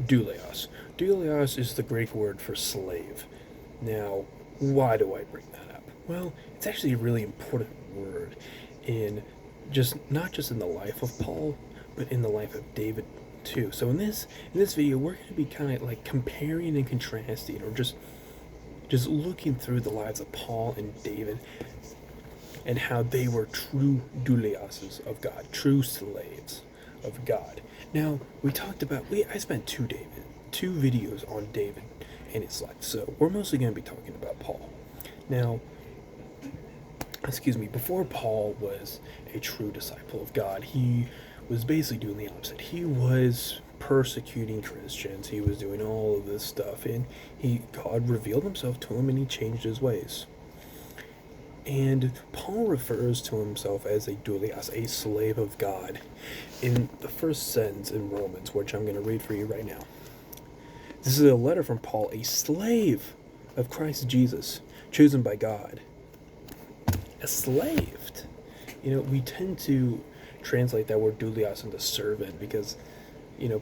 Doulios. Doulios is the Greek word for slave. Now, why do I bring that up? Well, it's actually a really important word in just not just in the life of Paul, but in the life of David too. So in this video, we're going to be kind of like comparing and contrasting, or just looking through the lives of Paul and David and how they were true doulioses of God, true slaves of God. Now, I spent two videos on David and his life, so we're mostly going to be talking about Paul. Now, before Paul was a true disciple of God, he was basically doing the opposite. He was persecuting Christians. He was doing all of this stuff, and God revealed himself to him, and he changed his ways. And Paul refers to himself as a doulios, a slave of God, in the first sentence in Romans, which I'm going to read for you right now. This is a letter from Paul, a slave of Christ Jesus, chosen by God. A slave. We tend to translate that word doulios into servant because,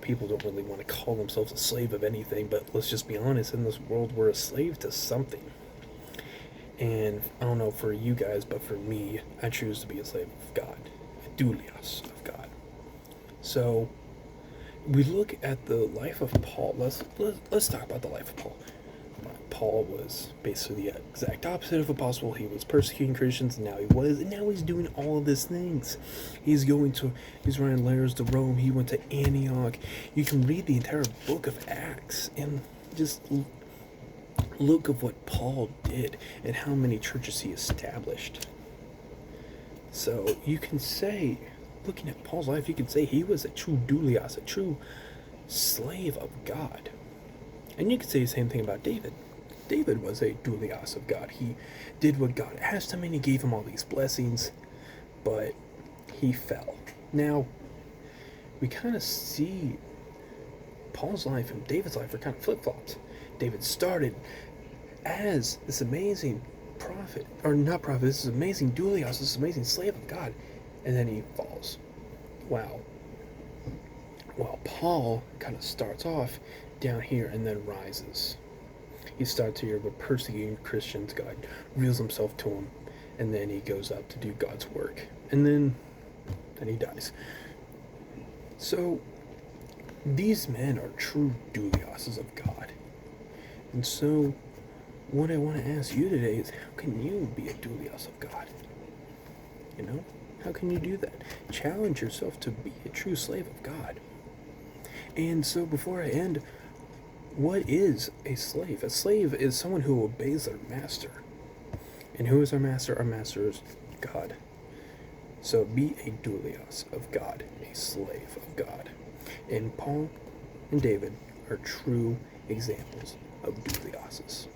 people don't really want to call themselves a slave of anything, but let's just be honest, in this world, we're a slave to something. And I don't know for you guys, but for me, I choose to be a slave of God, a doulios of God. So we look at the life of Paul. Let's talk about the life of Paul. Paul was basically the exact opposite of apostle. He was persecuting Christians, and now he's doing all of these things. He's writing letters to Rome. He went to Antioch. You can read the entire book of Acts and just look of what Paul did and how many churches he established. So you can say, looking at Paul's life, you can say he was a true doulios, a true slave of God. And you could say the same thing about David. David was a doulios of God. He did what God asked him, and he gave him all these blessings, but he fell. Now, we kind of see Paul's life and David's life are kind of flip-flops. David started as this amazing this amazing doulios, this amazing slave of God, and then he falls. Wow. While Paul kind of starts off down here and then rises. He starts here with persecuting Christians. God reveals himself to him, and then he goes up to do God's work, and then he dies. So these men are true doulioses of God. And so what I want to ask you today is, how can you be a doulios of God? How can you do that? Challenge yourself to be a true slave of God. And so before I end, what is a slave? A slave is someone who obeys their master. And who is our master? Our master is God. So be a doulios of God, a slave of God. And Paul and David are true examples of doulioses.